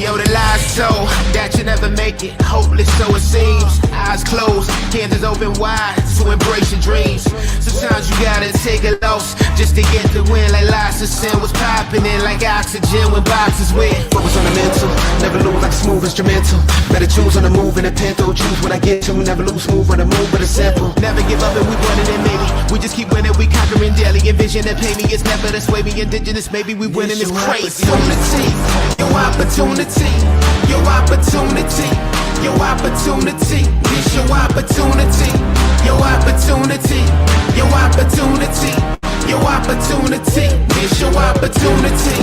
Yo, the lies so that you never make it. Hopeless, so it seems. Eyes closed, canvas open wide to embrace your dreams. Sometimes you gotta take a loss just to get the win. Like lots of sin was popping in like oxygen when boxes wet. Focus on the mental, never lose like smooth instrumental. Better choose on the move in a pinto. Choose what I get to, never lose smooth on the move, but it's simple. Never give up and we running it maybe. We just keep winning, we conquering daily. Envision and pay me, it's never the sway me. Indigenous, maybe we winning, it's crazy. Opportunity, your opportunity, your opportunity, this your opportunity, your opportunity, your opportunity, your opportunity, this your opportunity,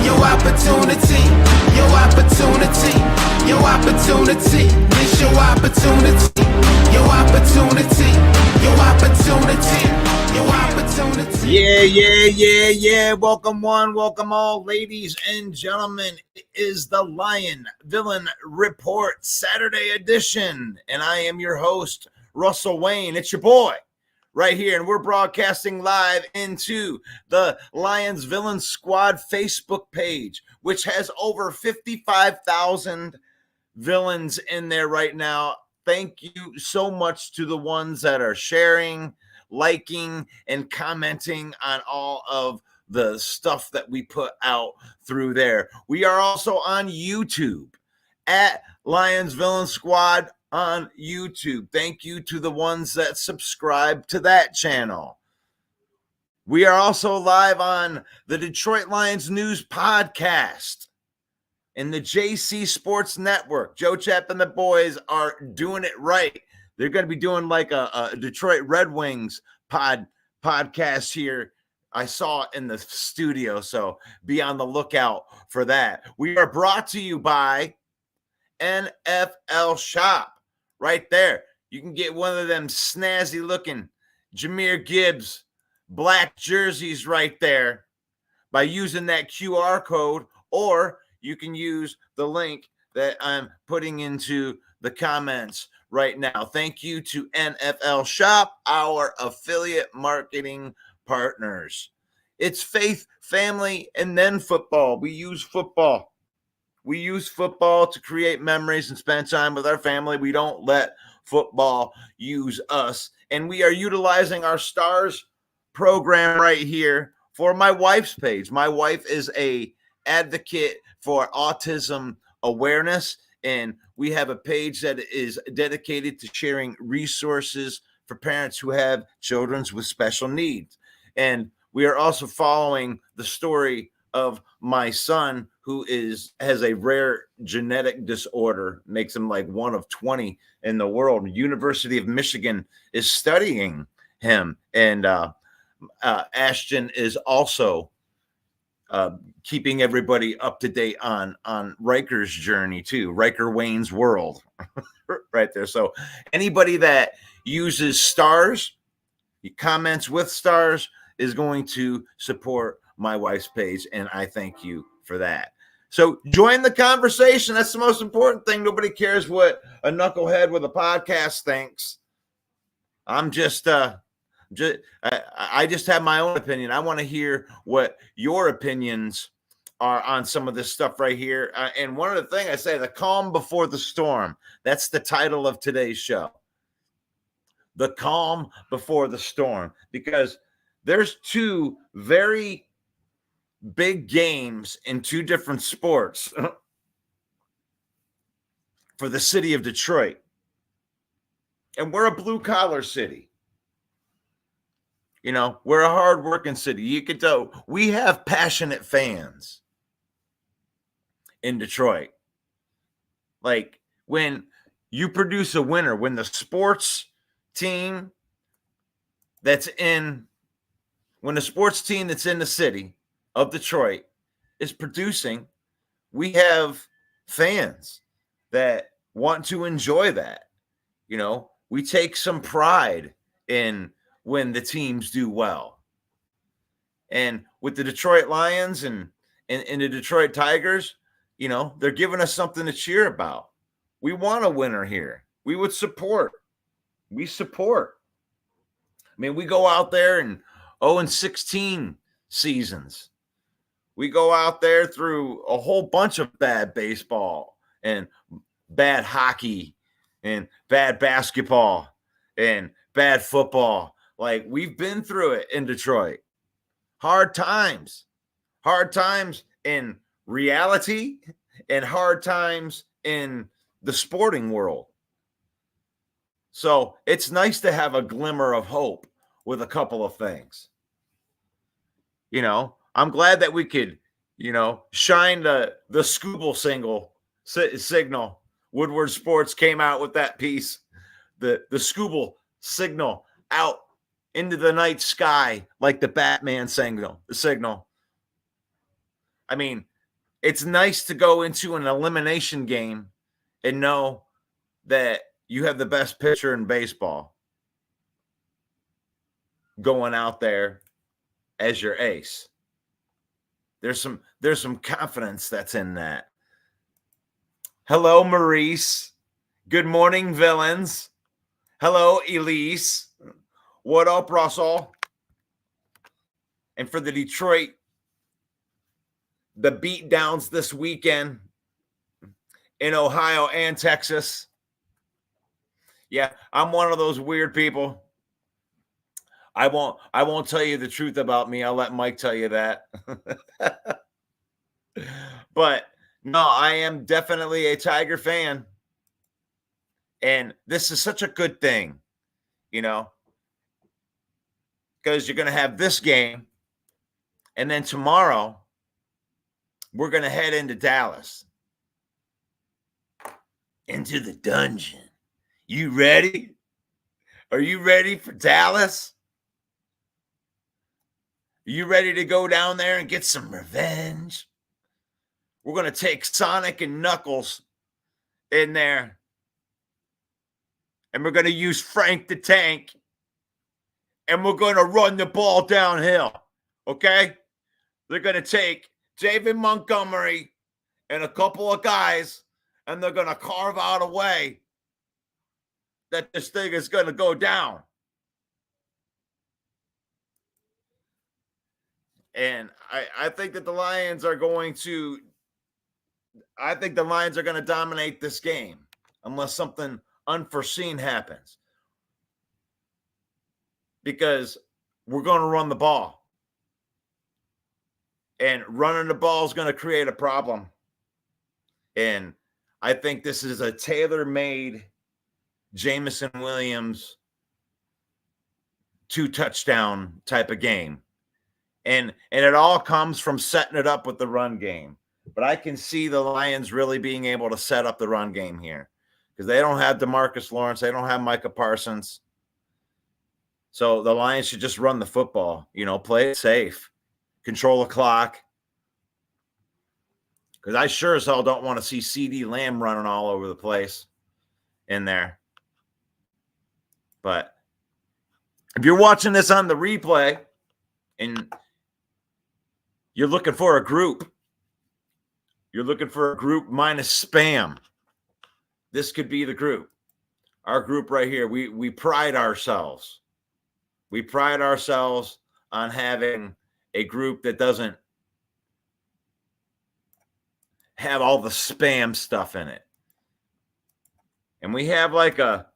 your opportunity, your opportunity, your opportunity, this your opportunity, your opportunity, your opportunity. Yeah. Welcome one, welcome all, ladies and gentlemen. It is the Lion Villain Report Saturday edition, and I am your host, Russell Wayne. It's your boy right here, and we're broadcasting live into the Lions Villain Squad Facebook page, which has over 55,000 villains in there right now. Thank you so much to the ones that are sharing, liking, and commenting on all of the stuff that we put out through there. We are also on YouTube at Lions Villain Squad on YouTube. Thank you to the ones that subscribe to that channel. We are also live on the Detroit Lions News Podcast and the JC Sports Network. Joe Chap and the boys are doing it right. They're going to be doing like a Detroit Red Wings podcast here. I saw it in the studio, so be on the lookout for that. We are brought to you by NFL Shop. Right there. You can get one of them snazzy looking Jahmyr Gibbs black jerseys right there by using that QR code, or you can use the link that I'm putting into the comments right now. Thank you to NFL Shop, our affiliate marketing partners. It's faith, family, and then football. We use football. We use football to create memories and spend time with our family. We don't let football use us. And we are utilizing our Stars program right here for my wife's page. My wife is a advocate for autism awareness, and we have a page that is dedicated to sharing resources for parents who have children with special needs. And we are also following the story of my son, who has a rare genetic disorder, makes him like one of 20 in the world. University of Michigan is studying him, and Ashton is also keeping everybody up to date on Riker's journey too. Riker Wayne's World, right there. So anybody that uses stars, comments with stars, is going to support my wife's page, and I thank you for that. So join the conversation. That's the most important thing. Nobody cares what a knucklehead with a podcast thinks. I just have my own opinion. I want to hear what your opinions are on some of this stuff right here. And one of the things I say, the calm before the storm. That's the title of today's show. The calm before the storm, because there's two very big games in two different sports for the city of Detroit. And we're a blue collar city. You know, we're a hard-working city. You can tell we have passionate fans in Detroit. Like, when you produce a winner, when the sports team that's in the city of Detroit is producing, we have fans that want to enjoy that. You know, we take some pride in when the teams do well. And with the Detroit Lions and the Detroit Tigers, you know, they're giving us something to cheer about. We want a winner here. We would support. We support. I mean, we go out there and 0-16 seasons. We go out there through a whole bunch of bad baseball and bad hockey and bad basketball and bad football. Like, we've been through it in Detroit. Hard times in reality and hard times in the sporting world. So it's nice to have a glimmer of hope with a couple of things. You know, I'm glad that we could, you know, shine the Scooble signal. Woodward Sports came out with that piece, the Scooble signal out into the night sky like the Batman signal. I mean, it's nice to go into an elimination game and know that you have the best pitcher in baseball going out there as your ace. There's some confidence that's in that. Hello, Maurice. Good morning, villains. Hello, Elise. What up, Russell? And for the Detroit, the beatdowns this weekend in Ohio and Texas. Yeah, I'm one of those weird people. I won't tell you the truth about me. I'll let Mike tell you that. But no, I am definitely a Tiger fan. And this is such a good thing, you know, because you're going to have this game. And then tomorrow, we're going to head into Dallas. Into the dungeon. You ready? Are you ready for Dallas? Are you ready to go down there and get some revenge? We're going to take Sonic and Knuckles in there. And we're going to use Frank the Tank. And we're going to run the ball downhill. Okay? They're going to take David Montgomery and a couple of guys, and they're going to carve out a way that this thing is going to go down. And I think that the Lions are going to dominate this game unless something unforeseen happens. Because we're going to run the ball. And running the ball is going to create a problem. And I think this is a tailor-made Jameson Williams 2-touchdown type of game. And it all comes from setting it up with the run game. But I can see the Lions really being able to set up the run game here because they don't have DeMarcus Lawrence. They don't have Micah Parsons. So the Lions should just run the football, play it safe, control the clock. Because I sure as hell don't want to see CD Lamb running all over the place in there. But if you're watching this on the replay and you're looking for a group minus spam, this could be the group. Our group right here, we pride ourselves. We pride ourselves on having a group that doesn't have all the spam stuff in it. And we have like a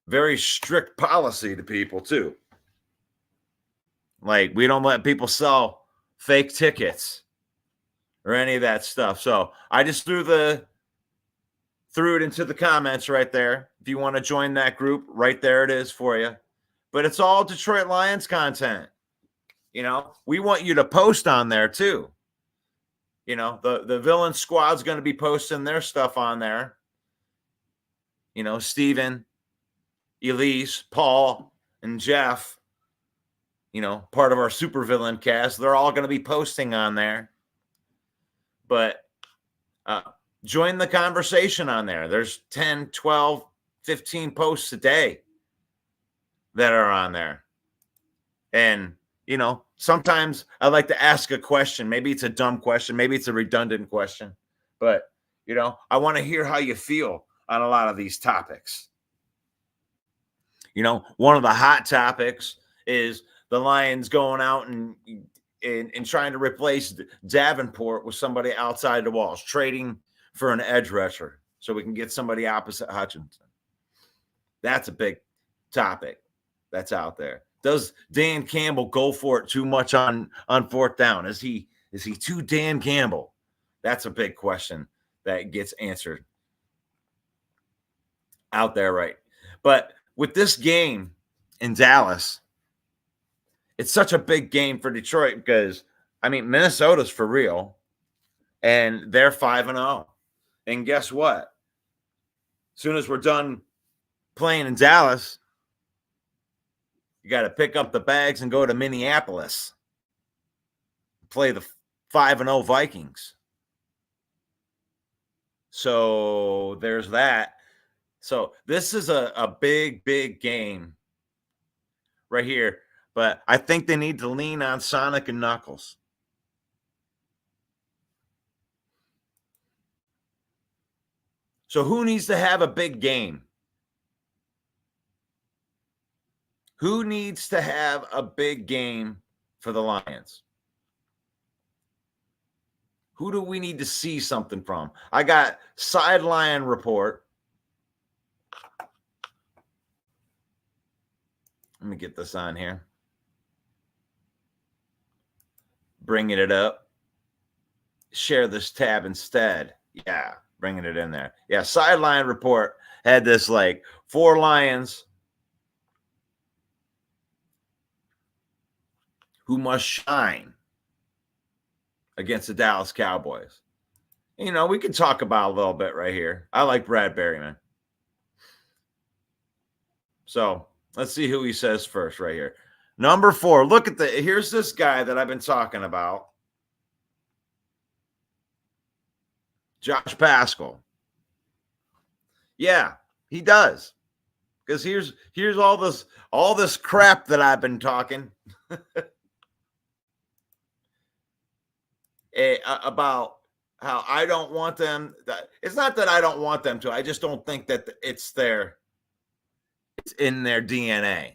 very strict policy to people too. Like we don't let people sell fake tickets or any of that stuff. So I just threw it into the comments right there. If you want to join that group, right there it is for you. But it's all Detroit Lions content. We want you to post on there too. The villain squad's going to be posting their stuff on there. Steven, Elise, Paul, and Jeff, part of our super villain cast, they're all going to be posting on there. But join the conversation on there. There's 10, 12, 15 posts a day that are on there. And, sometimes I like to ask a question. Maybe it's a dumb question. Maybe it's a redundant question. But, I want to hear how you feel on a lot of these topics. One of the hot topics is the Lions going out and trying to replace Davenport with somebody outside the walls, trading for an edge rusher so we can get somebody opposite Hutchinson. That's a big topic that's out there. Does Dan Campbell go for it too much on fourth down? Is he too Dan Campbell? That's a big question that gets answered out there, right? But with this game in Dallas, it's such a big game for Detroit because, Minnesota's for real, and they're 5-0. And guess what? As soon as we're done playing in Dallas, you got to pick up the bags and go to Minneapolis, play the 5-0 Vikings. So there's that. So this is a big, big game right here. But I think they need to lean on Sonic and Knuckles. So who needs to have a big game? Who needs to have a big game for the Lions? Who do we need to see something from? I got sideline report. Let me get this on here. Bringing it up. Share this tab instead. Yeah, bringing it in there. Yeah, sideline report had this like 4 Lions who must shine against the Dallas Cowboys. We can talk about a little bit right here. I like Brad Berryman. So let's see who he says first right here. Number 4, here's this guy that I've been talking about. Josh Pascal. Yeah, he does. Because here's all this crap that I've been talking about how I don't want them. It's not that I don't want them to. I just don't think that it's in their DNA,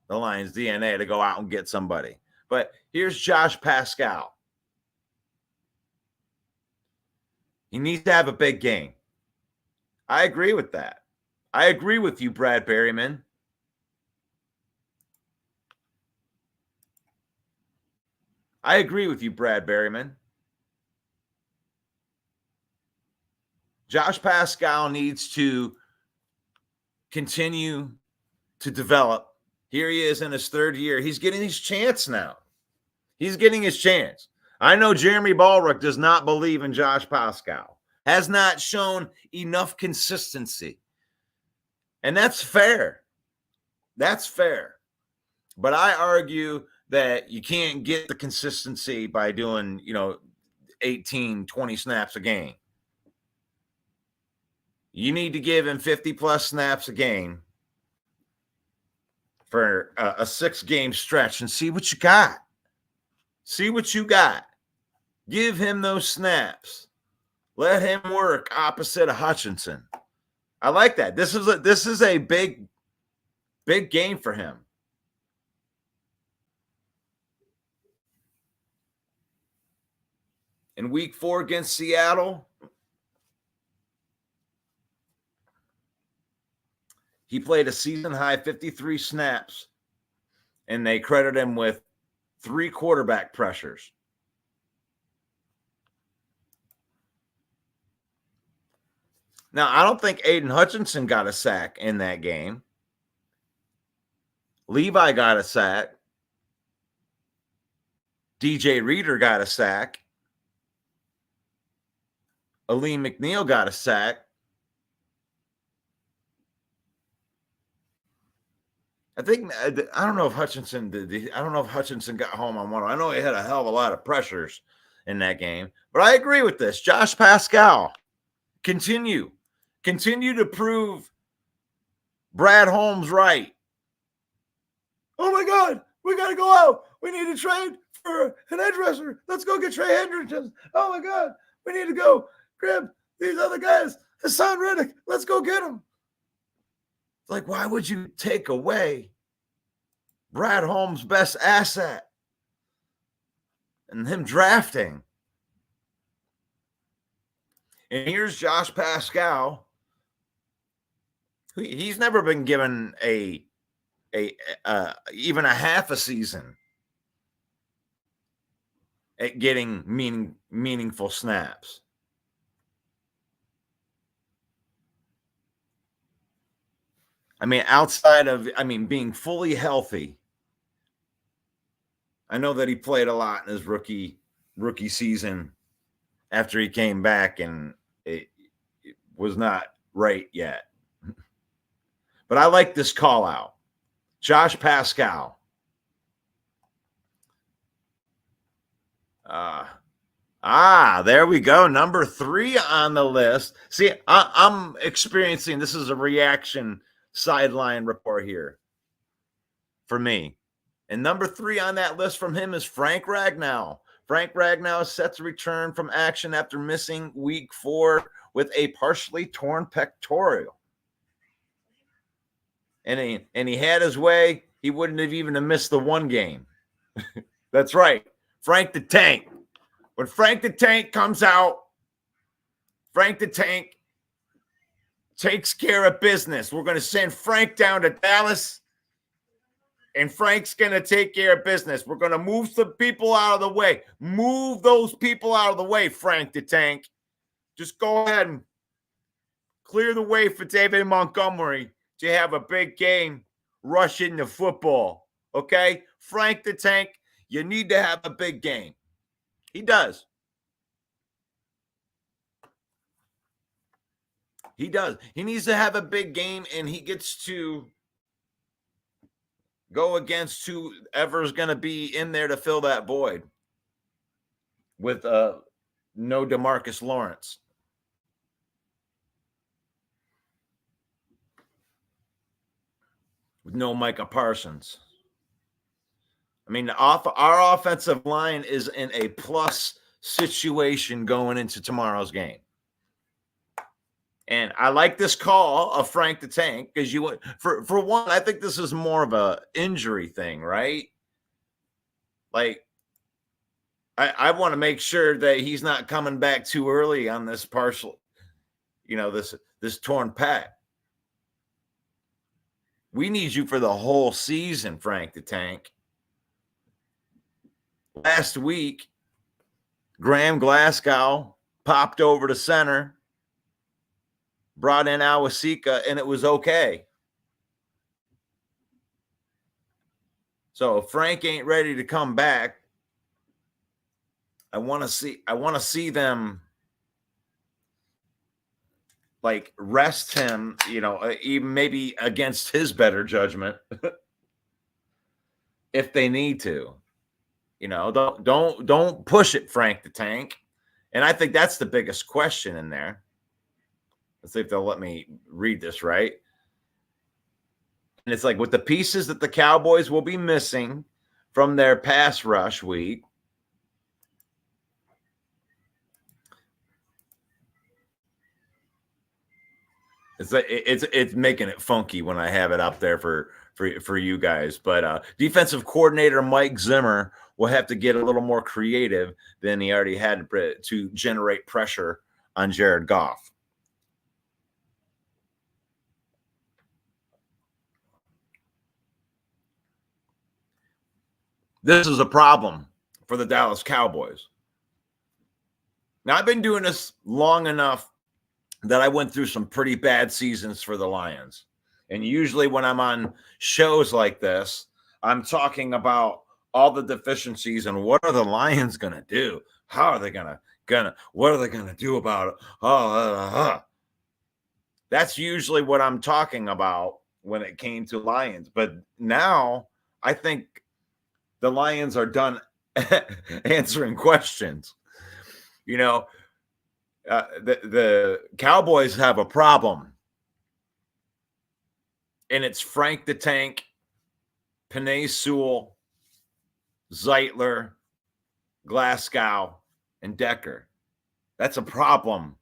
the Lions' DNA, to go out and get somebody. But here's Josh Pascal. He needs to have a big game. I agree with that. I agree with you, Brad Berryman. I agree with you, Brad Berryman. Josh Pascal needs to continue to develop. Here he is in his 3rd year. He's getting his chance now. He's getting his chance. I know Jeremy Ballrook does not believe in Josh Pascal, has not shown enough consistency. And that's fair. That's fair. But I argue that you can't get the consistency by doing, 18, 20 snaps a game. You need to give him 50 plus snaps a game for a 6-game stretch and see what you got. See what you got. Give him those snaps. Let him work opposite of Hutchinson. I like that. This is a big game for him. In week 4 against Seattle, he played a season-high 53 snaps, and they credit him with 3 quarterback pressures. Now, I don't think Aiden Hutchinson got a sack in that game. Levi got a sack. DJ Reader got a sack. Aleem McNeil got a sack. I don't know if Hutchinson did. I don't know if Hutchinson got home on one. I know he had a hell of a lot of pressures in that game, but I agree with this. Josh Pascal, continue to prove Brad Holmes right. Oh my God, we got to go out. We need to trade for an edge rusher. Let's go get Trey Hendrickson. Oh my God, we need to go grab these other guys. Hassan Reddick, let's go get him. Like, why would you take away Brad Holmes' best asset and him drafting? And here's Josh Pascal. He's never been given even a half a season at getting meaningful snaps. I mean, outside of, being fully healthy. I know that he played a lot in his rookie season after he came back, and it was not right yet. But I like this call out. Josh Pascal. There we go. Number 3 on the list. See, I'm experiencing, this is a reaction sideline report here for me. And number 3 on that list from him is Frank Ragnow. Frank Ragnow is set to return from action after missing week 4 with a partially torn pectoral. And he had his way, he wouldn't have even missed the 1 game. That's right. Frank the Tank. When Frank the Tank comes out, Frank the Tank takes care of business. We're going to send Frank down to Dallas, and Frank's going to take care of business. We're going to move some people out of the way. Move those people out of the way, Frank the Tank. Just go ahead and clear the way for David Montgomery to have a big game, rush into football. Okay? Frank the Tank, you need to have a big game. He does. He does. He needs to have a big game, and he gets to go against whoever's going to be in there to fill that void with no DeMarcus Lawrence. With no Micah Parsons. I mean, our offensive line is in a plus situation going into tomorrow's game. And I like this call of Frank the Tank because for one, I think this is more of a injury thing, right? Like, I want to make sure that he's not coming back too early on this partial, this torn pec. We need you for the whole season, Frank the Tank. Last week, Graham Glasgow popped over to center, brought in Awasika, and it was okay. So if Frank ain't ready to come back, I want to see them like rest him, even maybe against his better judgment if they need to. Don't push it, Frank the Tank. And I think that's the biggest question in there. Let's see if they'll let me read this right. And it's like with the pieces that the Cowboys will be missing from their pass rush week. It's making it funky when I have it up there for you guys. But defensive coordinator Mike Zimmer will have to get a little more creative than he already had to generate pressure on Jared Goff. This is a problem for the Dallas Cowboys. Now, I've been doing this long enough that I went through some pretty bad seasons for the Lions. And usually when I'm on shows like this, I'm talking about all the deficiencies and what are the Lions going to do? How are they what are they going to do about it? That's usually what I'm talking about when it came to Lions. But now I think the Lions are done answering questions. The Cowboys have a problem. And it's Frank the Tank, Penei Sewell, Zeitler, Glasgow, and Decker. That's a problem.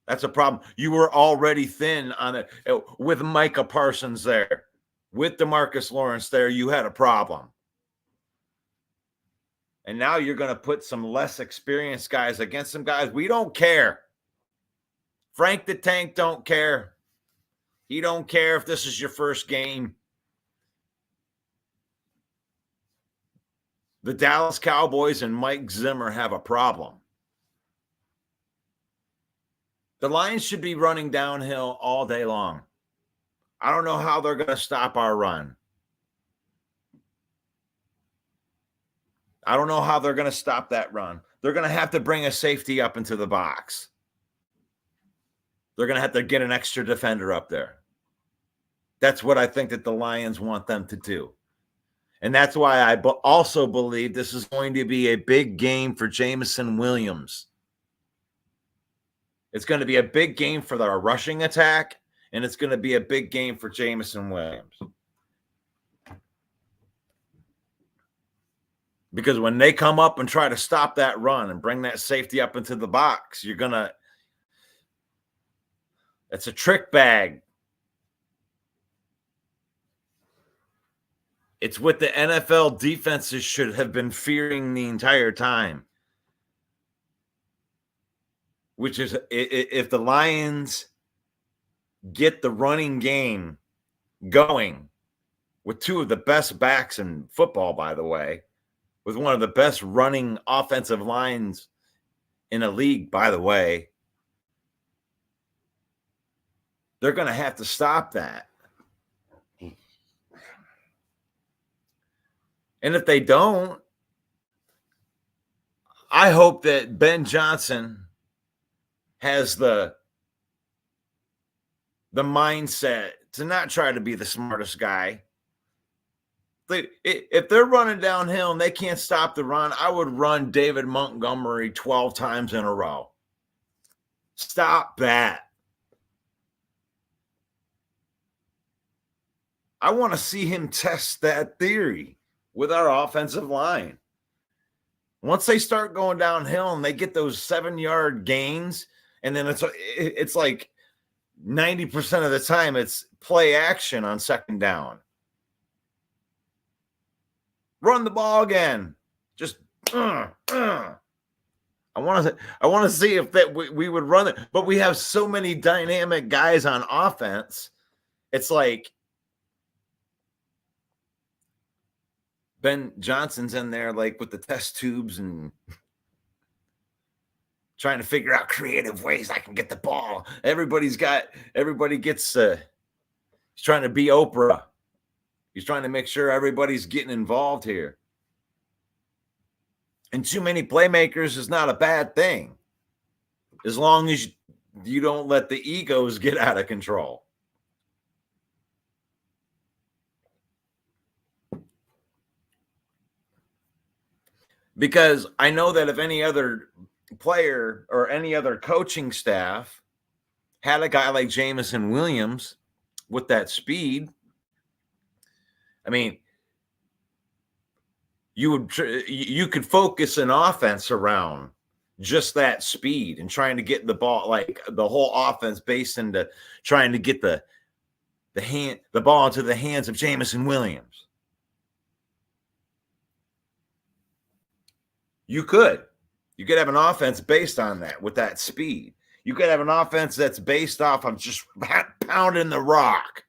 That's a problem. You were already thin on it with Micah Parsons there, with DeMarcus Lawrence there. You had a problem. And now you're going to put some less experienced guys against some guys. We don't care. Frank the Tank don't care. He don't care if this is your first game. The Dallas Cowboys and Mike Zimmer have a problem. The Lions should be running downhill all day long. I don't know how they're going to stop our run. I don't know how they're going to stop that run. They're going to have to bring a safety up into the box. They're going to have to get an extra defender up there. That's what I think that the Lions want them to do. And that's why I also believe this is going to be a big game for Jameson Williams. It's going to be a big game for our rushing attack, and it's going to be a big game for Jameson Williams. Because when they come up and try to stop that run and bring that safety up into the box, it's a trick bag. It's what the NFL defenses should have been fearing the entire time. Which is if the Lions get the running game going with two of the best backs in football, by the way, with one of the best running offensive lines in a league, by the way, they're going to have to stop that. And if they don't, I hope that Ben Johnson has the mindset to not try to be the smartest guy. If they're running downhill and they can't stop the run, I would run David Montgomery 12 times in a row. Stop that. I want to see him test that theory with our offensive line. Once they start going downhill and they get those 7-yard gains, and then it's like 90% of the time it's play action on second down. Run the ball again. Just I want to see if that we would run it, but we have so many dynamic guys on offense. It's like Ben Johnson's in there, like with the test tubes and trying to figure out creative ways I can get the ball. Everybody gets. He's trying to be Oprah. He's trying to make sure everybody's getting involved here. And too many playmakers is not a bad thing, as long as you don't let the egos get out of control. Because I know that if any other player or any other coaching staff had a guy like Jameson Williams with that speed, I mean, you could focus an offense around just that speed and trying to get the ball, like the whole offense based into trying to get the ball into the hands of Jameson Williams. You could have an offense based on that with that speed. You could have an offense that's based off of just pounding the rock.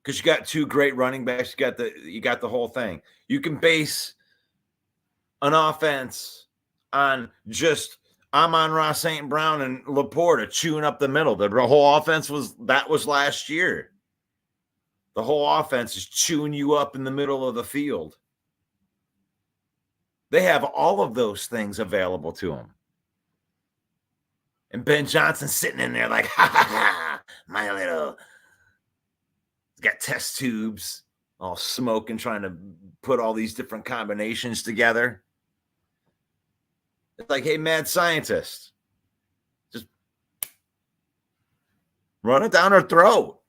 Because you got two great running backs, you got the whole thing. You can base an offense on just Amon-Ra St. Brown and Laporta chewing up the middle. The whole offense was last year. The whole offense is chewing you up in the middle of the field. They have all of those things available to them. And Ben Johnson sitting in there like, ha, ha, ha, my little, got test tubes, all smoking, trying to put all these different combinations together. It's like, hey, mad scientist, just run it down her throat.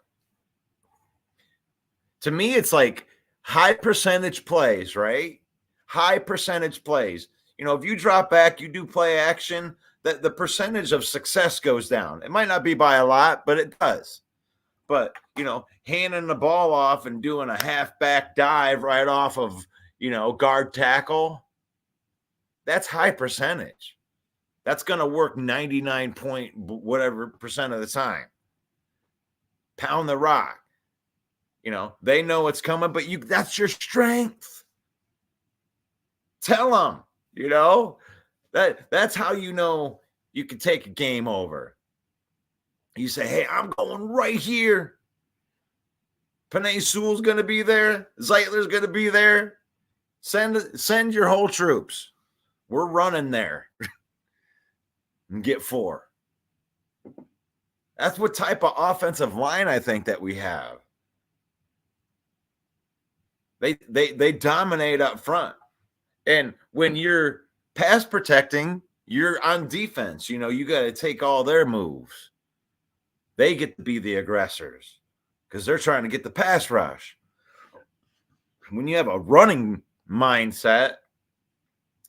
To me, it's like high percentage plays, right? High percentage plays. You know, if you drop back, you do play action, the percentage of success goes down. It might not be by a lot, but it does. But, you know, handing the ball off and doing a halfback dive right off of, you know, guard tackle, that's high percentage. That's going to work 99 point whatever percent of the time. Pound the rock. You know, they know it's coming, but that's your strength. Tell them, you know, that's how you know you can take a game over. You say, hey, I'm going right here. Penei Sewell's going to be there. Zeitler's going to be there. Send your whole troops. We're running there and get 4. That's what type of offensive line I think that we have. They dominate up front. And when you're pass protecting, you're on defense. You know, you got to take all their moves. They get to be the aggressors because they're trying to get the pass rush. When you have a running mindset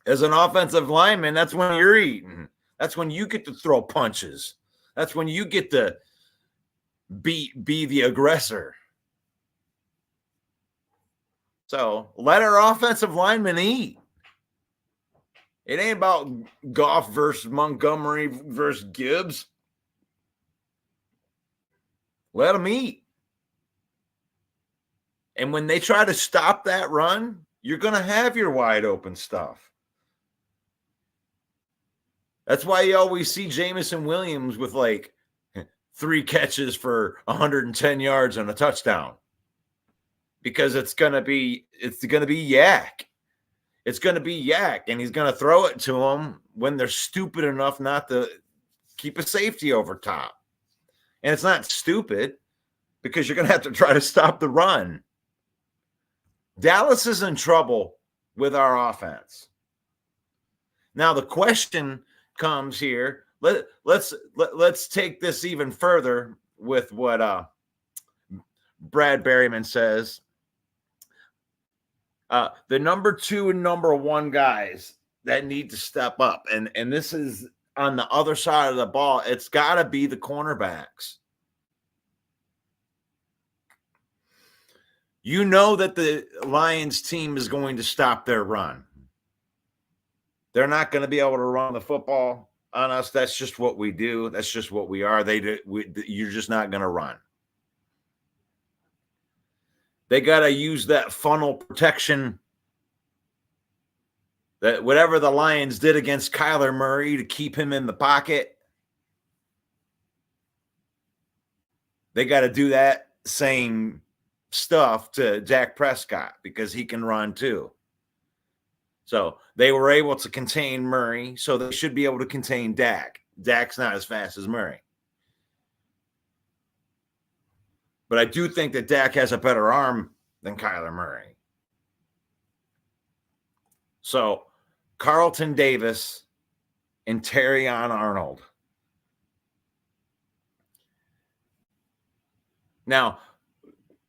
as an offensive lineman, that's when you're eating. That's when you get to throw punches. That's when you get to be the aggressor. So let our offensive linemen eat. It ain't about Goff versus Montgomery versus Gibbs. Let them eat. And when they try to stop that run, you're going to have your wide open stuff. That's why you always see Jameson Williams with like 3 catches for 110 yards and a touchdown. Because it's going to be Yak. It's going to be Yak, and he's going to throw it to them when they're stupid enough not to keep a safety over top. And it's not stupid because you're going to have to try to stop the run. Dallas is in trouble with our offense. Now the question comes here. Let's take this even further with what Brad Berryman says. The number 2 and number 1 guys that need to step up, and this is on the other side of the ball. It's got to be the cornerbacks. You know that the Lions team is going to stop their run. They're not going to be able to run the football on us. That's just what we do. That's just what we are. You're just not going to run. They got to use that funnel protection, that whatever the Lions did against Kyler Murray to keep him in the pocket. They got to do that same stuff to Dak Prescott because he can run too. So they were able to contain Murray, so they should be able to contain Dak. Dak's not as fast as Murray. But I do think that Dak has a better arm than Kyler Murray. So Carlton Davis and Terrion Arnold. Now,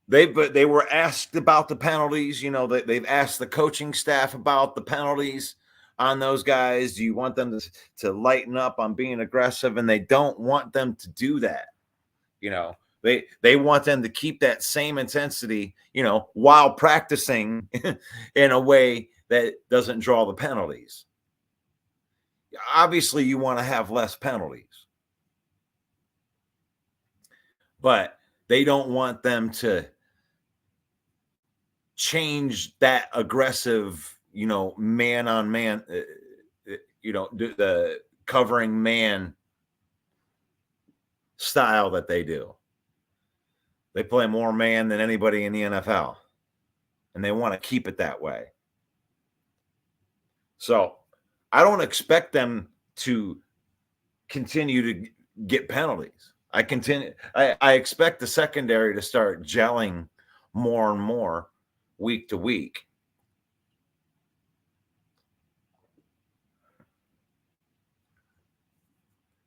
they were asked about the penalties. You know, they've asked the coaching staff about the penalties on those guys. Do you want them to lighten up on being aggressive? And they don't want them to do that. You know, they want them to keep that same intensity, you know, while practicing in a way that doesn't draw the penalties. Obviously, you want to have less penalties. But they don't want them to change that aggressive, you know, man on man, you know, the covering man style that they do. They play more man than anybody in the NFL, and they want to keep it that way. So I don't expect them to continue to get penalties. I expect the secondary to start gelling more and more week to week.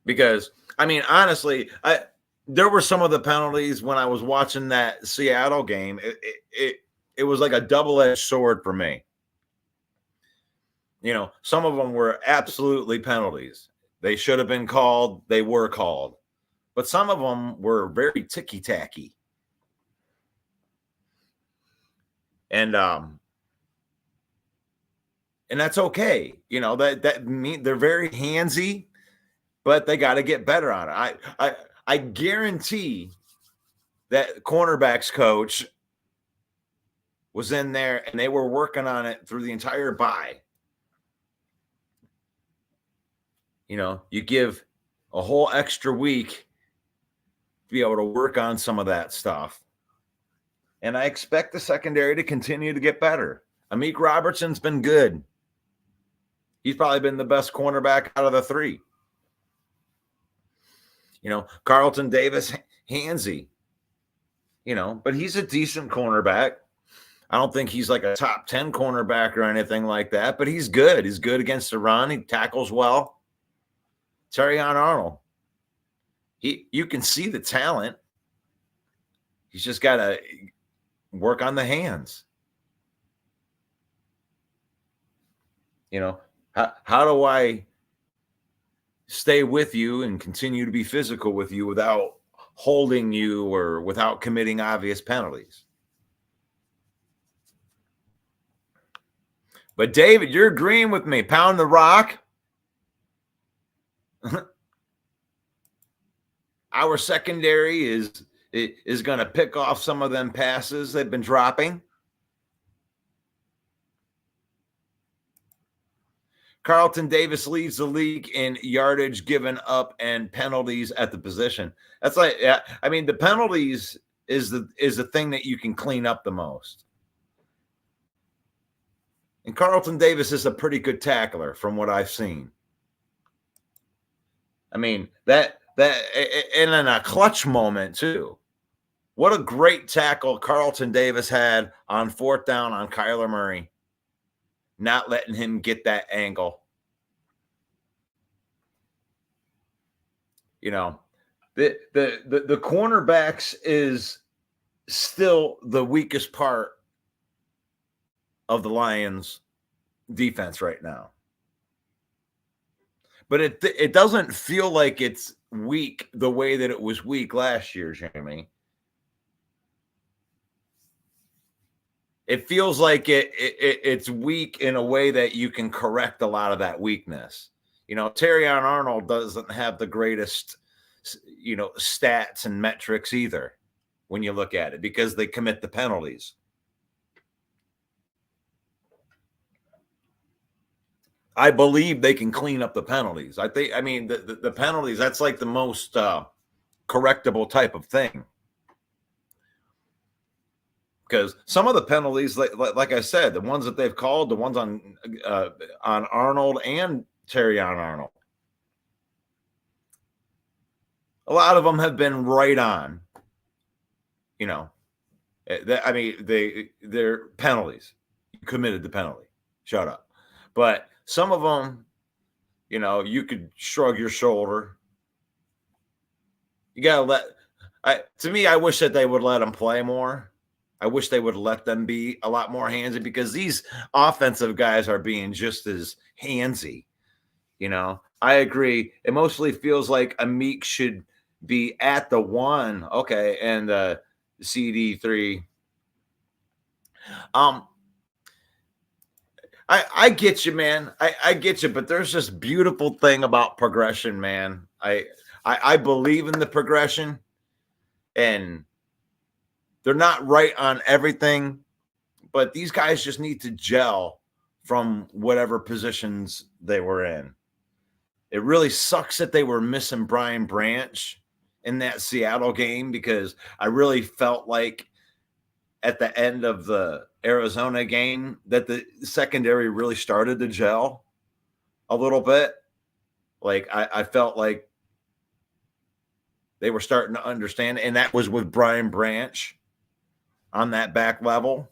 Because, I mean, honestly, there were some of the penalties when I was watching that Seattle game. It was like a double-edged sword for me. You know, some of them were absolutely penalties. They should have been called. They were called. But some of them were very ticky-tacky. And that's okay. You know, that mean they're very handsy, but they got to get better on it. I guarantee that cornerbacks coach was in there and they were working on it through the entire bye. You know, you give a whole extra week to be able to work on some of that stuff. And I expect the secondary to continue to get better. Amik Robertson's been good. He's probably been the best cornerback out of the three. You know, Carlton Davis, handsy. You know, but he's a decent cornerback. I don't think he's like a top 10 cornerback or anything like that, but he's good. He's good against the run. He tackles well. Terrion Arnold. You can see the talent. He's just got to work on the hands. You know, how do I stay with you and continue to be physical with you without holding you or without committing obvious penalties? But David, you're agreeing with me. Pound the rock. Our secondary is going to pick off some of them passes they've been dropping. Carlton Davis leads the league in yardage given up and penalties at the position. That's like, I mean, the penalties is the thing that you can clean up the most. And Carlton Davis is a pretty good tackler from what I've seen. I mean, that and in a clutch moment too. What a great tackle Carlton Davis had on 4th down on Kyler Murray, not letting him get that angle. You know, the cornerbacks is still the weakest part of the Lions defense right now. But it doesn't feel like it's weak the way that it was weak last year, Jamie. It feels like it's weak in a way that you can correct a lot of that weakness. You know, Terrion Arnold doesn't have the greatest, you know, stats and metrics either when you look at it because they commit the penalties. I believe they can clean up the penalties. I mean, the penalties, that's like the most correctable type of thing. because some of the penalties, like I said, the ones that they've called, the ones on Arnold and Terry on Arnold, a lot of them have been right on. You know, I mean, they're penalties. You committed the penalty. Shut up. But some of them, you know, you could shrug your shoulder. You gotta to me, I wish that they would let them play more. I wish they would let them be a lot more handsy, because these offensive guys are being just as handsy. You know, I agree. It mostly feels like Amik should be at the one. Okay. And CD3. I get you, man. I get you, but there's this beautiful thing about progression, man. I believe in the progression, and they're not right on everything, but these guys just need to gel from whatever positions they were in. It really sucks that they were missing Brian Branch in that Seattle game, because I really felt like at the end of the Arizona game that the secondary really started to gel a little bit. Like I felt like they were starting to understand, and that was with Brian Branch on that back level.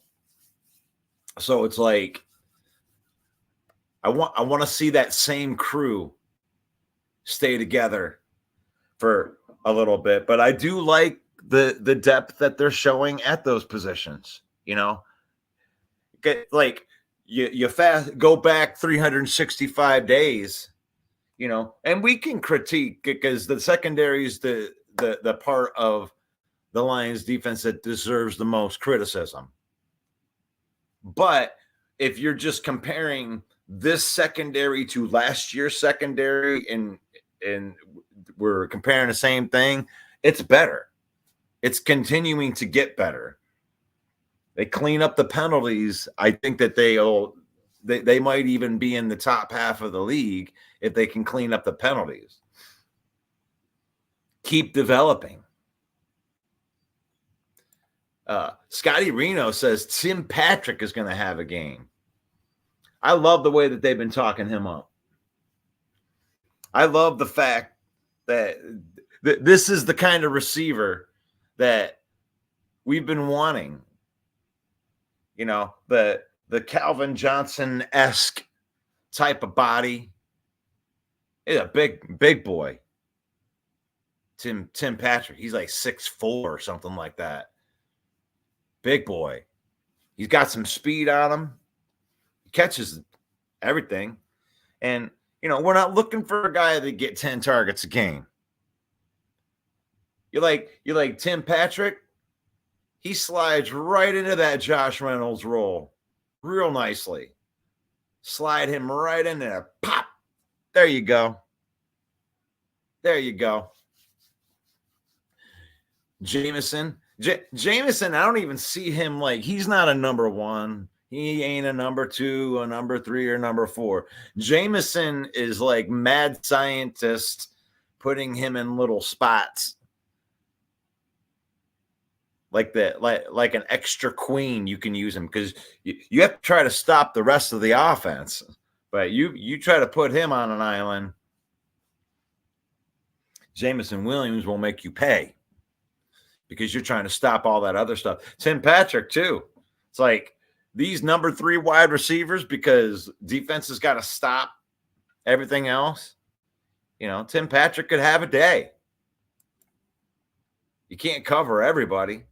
So it's like I want to see that same crew stay together for a little bit, but I do like the depth that they're showing at those positions. You know, like you fast go back 365 days, you know, and we can critique, because the secondary is the part of the Lions defense that deserves the most criticism. But if you're just comparing this secondary to last year's secondary, and we're comparing the same thing, it's better. It's continuing to get better. They clean up the penalties. I think that they might even be in the top half of the league if they can clean up the penalties. Keep developing. Scotty Reno says Tim Patrick is going to have a game. I love the way that they've been talking him up. I love the fact that this is the kind of receiver that we've been wanting. You know, the Calvin Johnson-esque type of body. He's a big boy. Tim Patrick, he's like 6'4" or something like that. Big boy. He's got some speed on him. He catches everything. And, you know, we're not looking for a guy to get 10 targets a game. You like Tim Patrick? He slides right into that Josh Reynolds role real nicely. Slide him right in there. Pop. There you go. There you go. Jameson, I don't even see him like, he's not a number one. He ain't a number two, a number three, or number four. Jameson is like mad scientist putting him in little spots. Like that, like an extra queen, you can use him, because you have to try to stop the rest of the offense. But you try to put him on an island, Jameson Williams will make you pay, because you're trying to stop all that other stuff. Tim Patrick, too. It's like these number 3 wide receivers, because defense has got to stop everything else. You know, Tim Patrick could have a day. You can't cover everybody.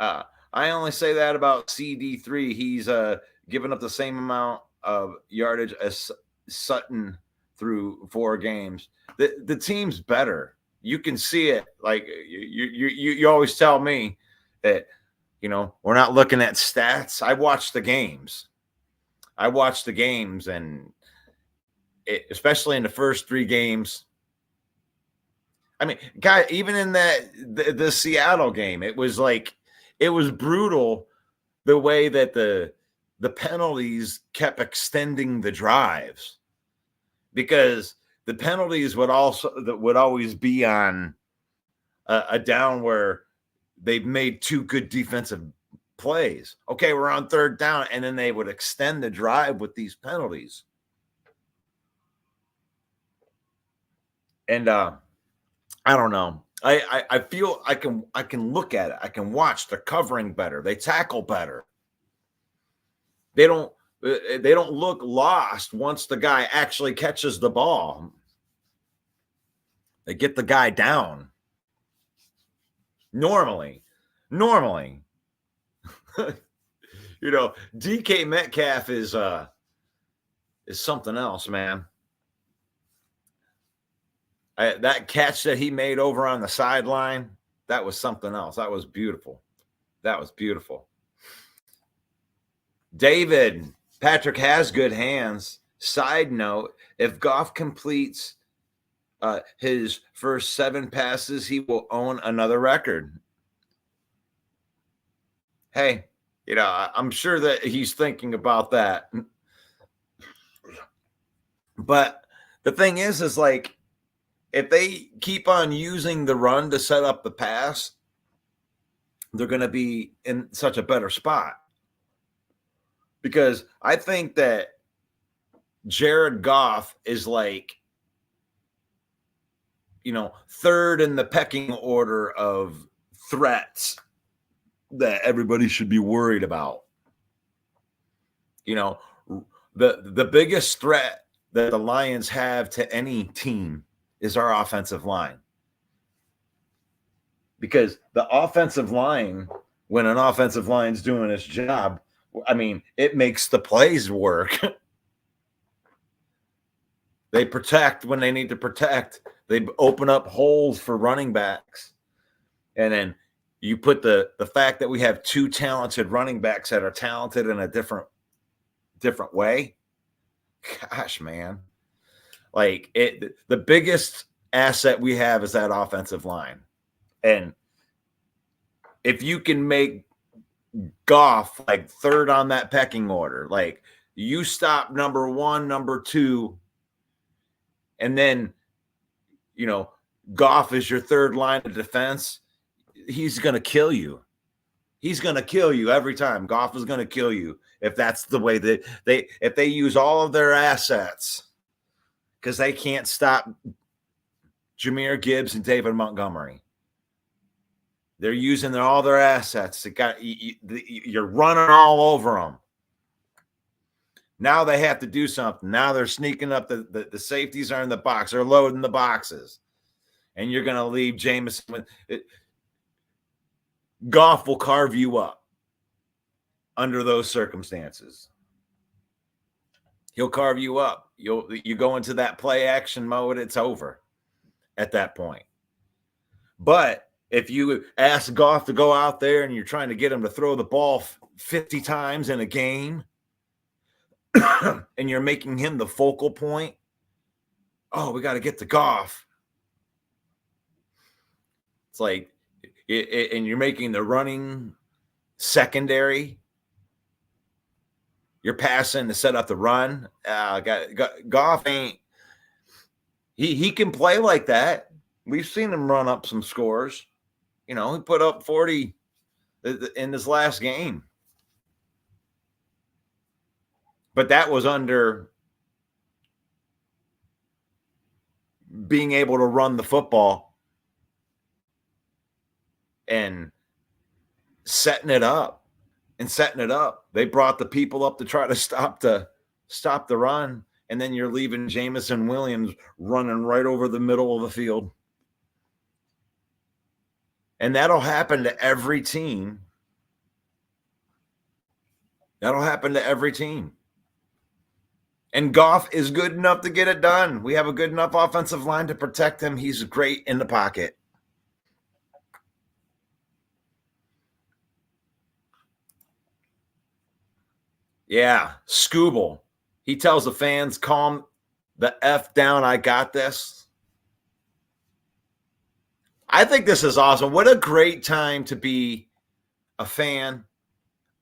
I only say that about CD3. He's given up the same amount of yardage as Sutton through 4 games. The team's better. You can see it. Like you always tell me that, you know, we're not looking at stats. I watch the games. And especially in the first 3 games. I mean, guy, even in the Seattle game, it was brutal the way that the penalties kept extending the drives, because the penalties would always be on a down where they've made 2 good defensive plays. Okay, we're on 3rd down, and then they would extend the drive with these penalties. And I don't know. I feel I can look at it. I can watch. They're covering better. They tackle better. They don't look lost once the guy actually catches the ball. They get the guy down. Normally. DK Metcalf is something else, man. That catch that he made over on the sideline, that was something else. That was beautiful. David, Patrick has good hands. Side note, if Goff completes his first 7 passes, he will own another record. Hey, I'm sure that he's thinking about that. But the thing is like, if they keep on using the run to set up the pass, they're going to be in such a better spot. Because I think that Jared Goff is like, 3rd in the pecking order of threats that everybody should be worried about. The biggest threat that the Lions have to any team is our offensive line. Because the offensive line, when an offensive line's doing its job, it makes the plays work. They protect when they need to protect. They open up holes for running backs. And then you put the fact that we have 2 talented running backs that are talented in a different way. Gosh, man. Like, the biggest asset we have is that offensive line. And if you can make Goff like 3rd on that pecking order, like you stop number 1, number 2, and then, Goff is your 3rd line of defense, he's going to kill you. He's going to kill you every time. Goff is going to kill you if that's the way that if they use all of their assets, because they can't stop Jahmyr Gibbs and David Montgomery. They're using all their assets. You're running all over them. Now they have to do something. Now they're sneaking up. The safeties are in the box. They're loading the boxes. And you're going to leave Jameson. Goff will carve you up under those circumstances. He'll carve you up. You go into that play action mode, it's over at that point. But if you ask Goff to go out there and you're trying to get him to throw the ball 50 times in a game, and you're making him the focal point, we got to get to Goff. It's like, and you're making the running secondary. You're passing to set up the run. Goff ain't. He can play like that. We've seen him run up some scores. He put up 40 in his last game. But that was under being able to run the football and setting it up. They brought the people up to try to stop the run, and then you're leaving Jameson Williams running right over the middle of the field. And that'll happen to every team. And Goff is good enough to get it done. We have a good enough offensive line to protect him. He's great in the pocket. Yeah, Scooble. He tells the fans, calm the F down, I got this. I think this is awesome. What a great time to be a fan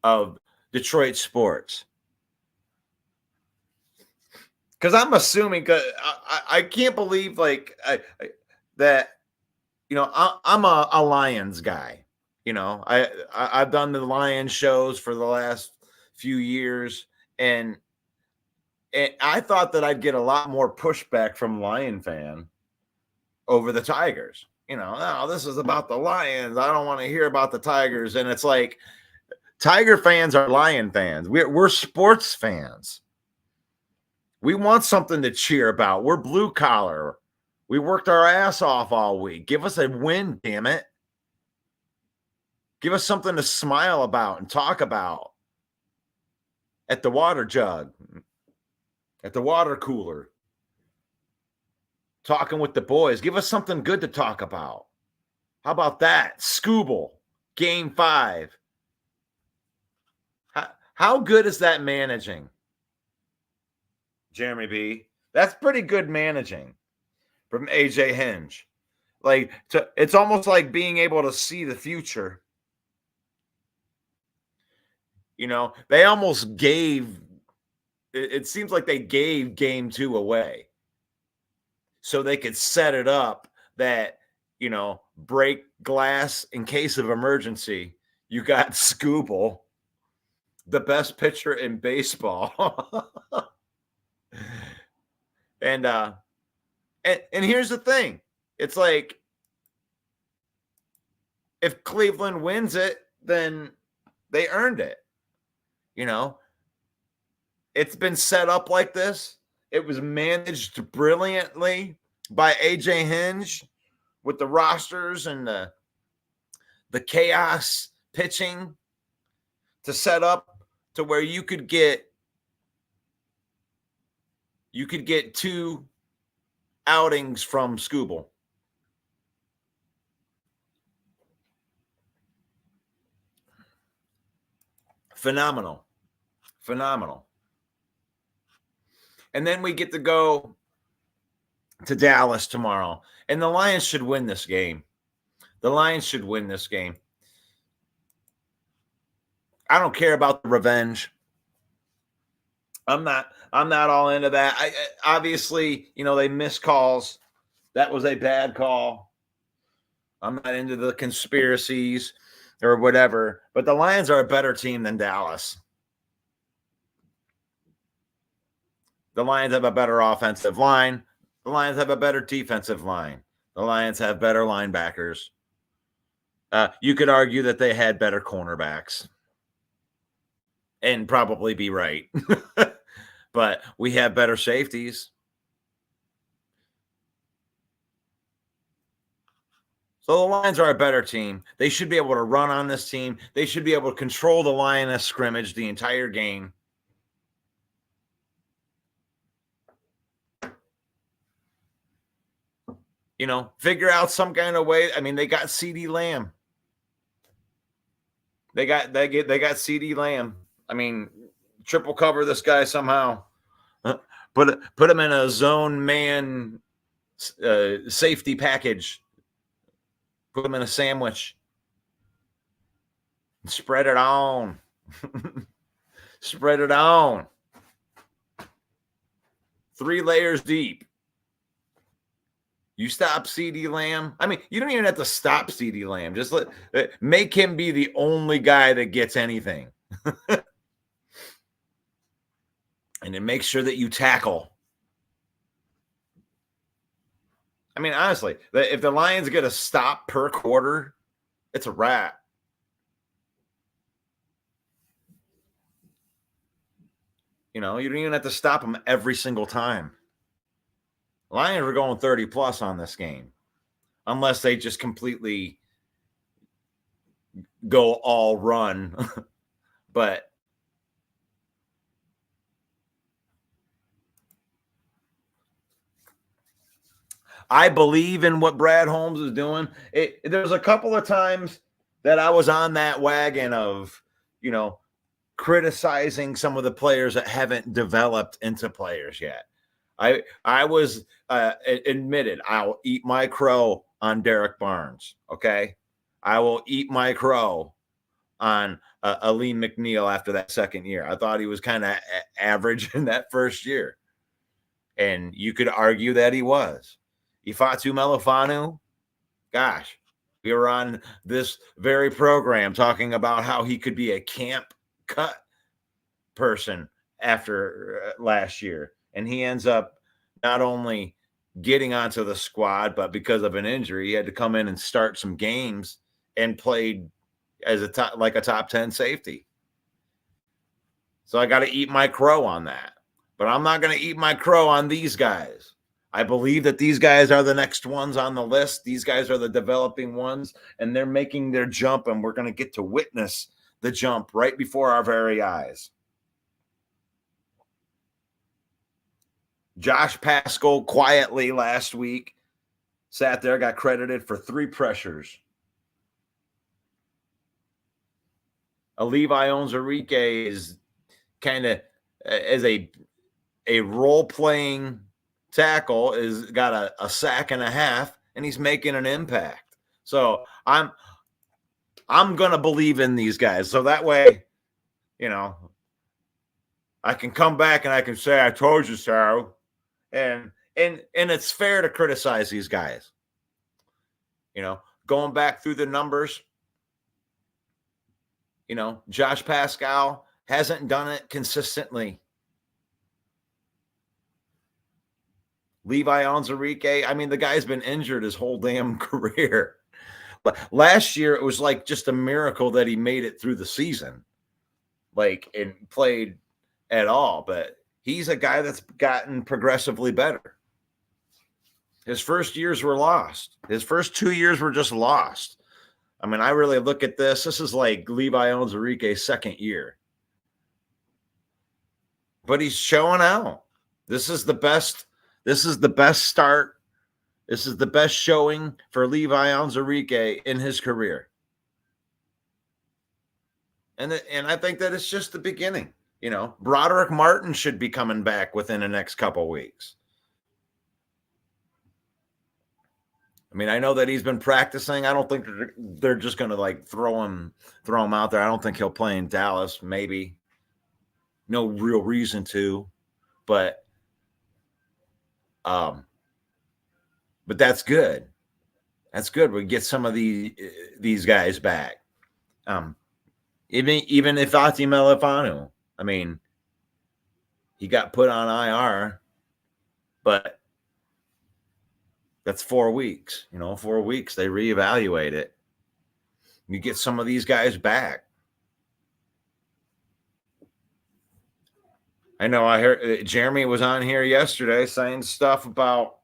of Detroit sports. Because I'm assuming, I can't believe that, I'm a Lions guy. I've done the Lions shows for the last few years, and I thought that I'd get a lot more pushback from Lion fan over the Tigers. Oh, this is about the Lions. I don't want to hear about the Tigers. And it's like, Tiger fans are Lion fans. We're sports fans. We want something to cheer about. We're blue collar. We worked our ass off all week. Give us a win, damn it. Give us something to smile about and talk about at the water jug, at the water cooler, talking with the boys. Give us something good to talk about. How about that? Scooble, Game 5. How good is that managing? Jeremy B. That's pretty good managing from AJ Hinge. It's almost like being able to see the future. They almost gave, it seems like they gave Game 2 away so they could set it up that, break glass in case of emergency. You got Scooble, the best pitcher in baseball. And here's the thing. It's like, if Cleveland wins it, then they earned it. It's been set up like this. It was managed brilliantly by AJ Hinge with the rosters and the chaos pitching to set up to where you could get 2 outings from Scooble. Phenomenal. And then we get to go to Dallas tomorrow. And the Lions should win this game. I don't care about the revenge. I'm not all into that. Obviously, they miss calls. That was a bad call. I'm not into the conspiracies or whatever, but the Lions are a better team than Dallas. The Lions have a better offensive line. The Lions have a better defensive line. The Lions have better linebackers. You could argue that they had better cornerbacks and probably be right. But we have better safeties. So the Lions are a better team. They should be able to run on this team. They should be able to control the Lioness scrimmage the entire game. Figure out some kind of way. I mean, they got CeeDee Lamb. They got CeeDee Lamb. I mean, triple cover this guy somehow. Put him in a zone man safety package. Put him in a sandwich. Spread it on. Spread it on. 3 layers deep. You stop CeeDee Lamb. I mean, you don't even have to stop CeeDee Lamb. Just make him be the only guy that gets anything. And then make sure that you tackle. I mean, honestly, if the Lions get a stop per quarter, it's a wrap. You don't even have to stop them every single time. Lions are going 30 plus on this game, unless they just completely go all run. But I believe in what Brad Holmes is doing. There's a couple of times that I was on that wagon of, criticizing some of the players that haven't developed into players yet. I was admitted I'll eat my crow on Derek Barnes. Okay. I will eat my crow on Aleem McNeil after that second year. I thought he was kind of average in that first year. And you could argue that he was. Ifeatu Melifonwu, gosh, We were on this very program talking about how he could be a camp cut person after last year. And he ends up not only getting onto the squad, but because of an injury, he had to come in and start some games and played as a top 10 safety. So I got to eat my crow on that. But I'm not going to eat my crow on these guys. I believe that these guys are the next ones on the list. These guys are the developing ones, and they're making their jump, and we're going to get to witness the jump right before our very eyes. Josh Paschal quietly last week sat there, got credited for 3 pressures. Levi Onwuzurike is kind of as a role-playing tackle, is got a sack and a half, and he's making an impact. So I'm going to believe in these guys. So that way, I can come back and I can say, I told you so. And it's fair to criticize these guys. Going back through the numbers, Josh Paschal hasn't done it consistently. Levi Onwuzurike, the guy's been injured his whole damn career. But last year, it was like just a miracle that he made it through the season, and played at all. But he's a guy that's gotten progressively better. His first years were lost. His first 2 years were just lost. I really look at this. This is like Levi Onwuzurike's second year. But he's showing out. This is the best start. This is the best showing for Levi Onwuzurike in his career. And I think that it's just the beginning. Broderick Martin should be coming back within the next couple of weeks. I know that he's been practicing. I don't think they're just going to throw him out there. I don't think he'll play in Dallas. Maybe. No real reason to, but that's good. That's good. We get some of these guys back. Even if Ifeatu Melifonwu, he got put on IR, but that's 4 weeks. 4 weeks, they reevaluate it. You get some of these guys back. I know I heard Jeremy was on here yesterday saying stuff about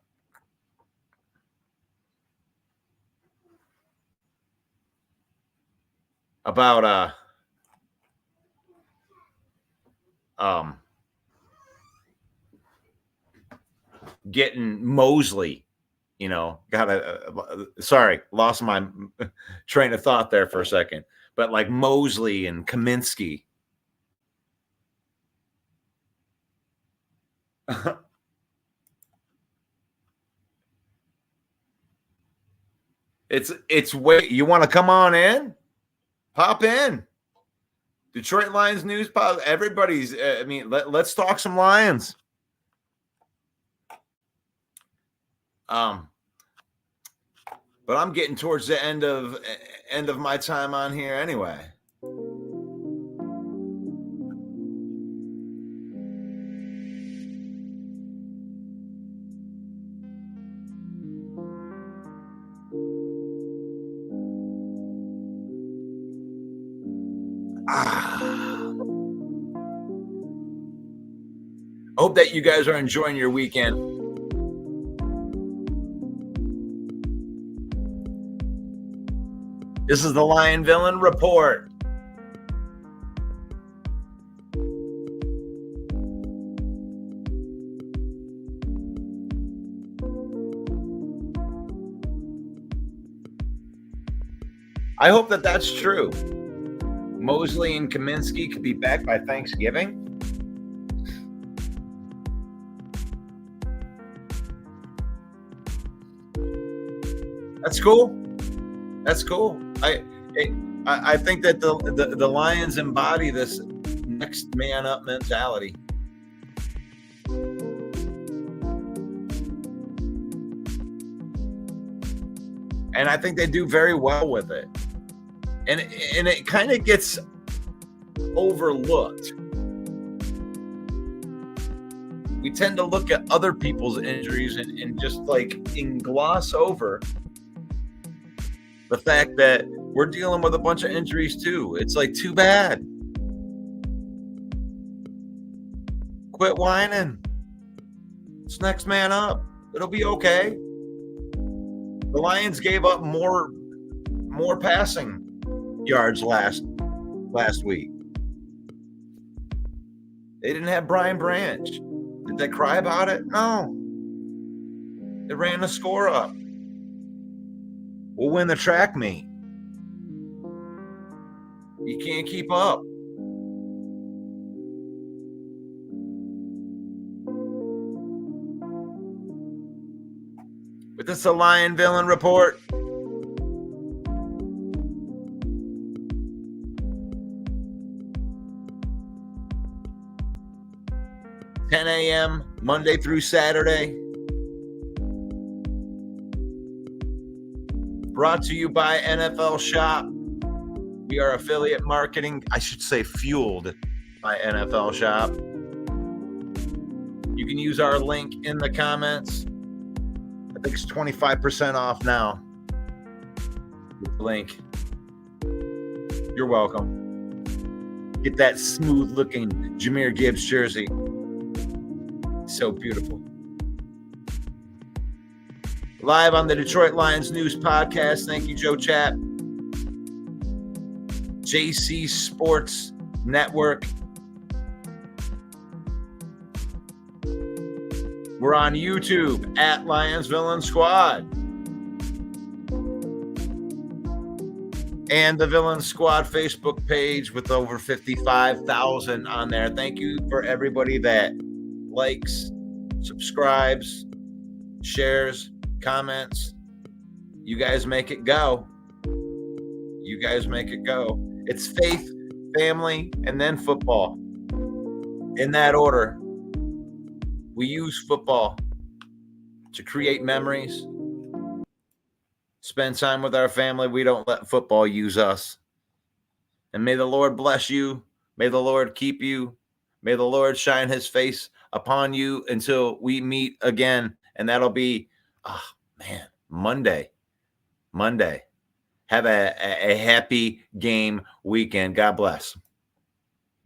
getting Mosley, sorry, lost my train of thought there for a second, but like Mosley and Kaminsky. It's way. You want to come on in? Pop in. Detroit Lions news. Everybody's. Let's talk some Lions. But I'm getting towards the end of my time on here anyway. Hope that you guys are enjoying your weekend. This is the Lion Villain Report. I hope that that's true. Mosley and Kaminsky could be back by Thanksgiving. That's cool. That's cool. I think that the Lions embody this next man up mentality. And I think they do very well with it. And it kind of gets overlooked. We tend to look at other people's injuries and just gloss over the fact that we're dealing with a bunch of injuries too. It's too bad. Quit whining. It's next man up. It'll be okay. The Lions gave up more passing yards last week. They didn't have Brian Branch. Did they cry about it? No. They ran the score up. We'll win the track meet. You can't keep up. But this is a Lion Villain Report. $10 a.m. Monday through Saturday. Brought to you by NFL Shop. We are affiliate marketing. I should say fueled by NFL Shop. You can use our link in the comments. I think it's 25% off now. Link. You're welcome. Get that smooth looking Jahmyr Gibbs jersey. So beautiful. Live on the Detroit Lions News Podcast. Thank you, Joe Chat. JC Sports Network. We're on YouTube at Lions Villain Squad. And the Villain Squad Facebook page with over 55,000 on there. Thank you for everybody that likes, subscribes, shares, comments. You guys make it go. You guys make it go. It's faith, family, and then football. In that order. We use football to create memories, spend time with our family. We don't let football use us. And may the Lord bless you. May the Lord keep you. May the Lord shine his face upon you until we meet again. And that'll be, Monday. Have a happy game weekend. God bless.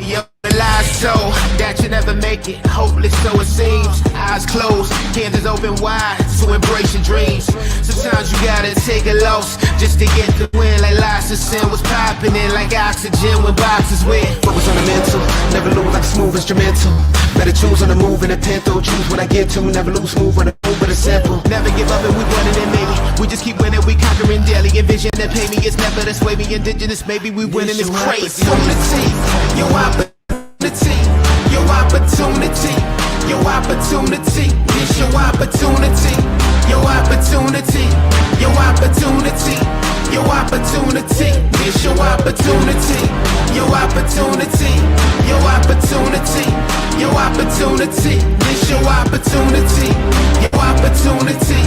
Yo, the lies so that you never make it. Hopeless, so it seems. Eyes closed, canvas open wide to embrace your dreams. Sometimes you gotta take a loss just to get the win. Like lots of sin was popping in like oxygen when boxes wet. Focus on the mental, never lose like a smooth instrumental. Better choose on the move in a pencil. Choose what I get to, never lose, move on the move, but it's simple. Never give up and we running and maybe we just keep winning, we conquering daily. Envision that pay me, it's never the sway me. Indigenous, maybe we winning this crazy. Your opportunity, your opportunity, your opportunity, it's your opportunity, your opportunity, your opportunity, your opportunity, it's your opportunity, your opportunity, your opportunity, your opportunity, it's your opportunity, your opportunity.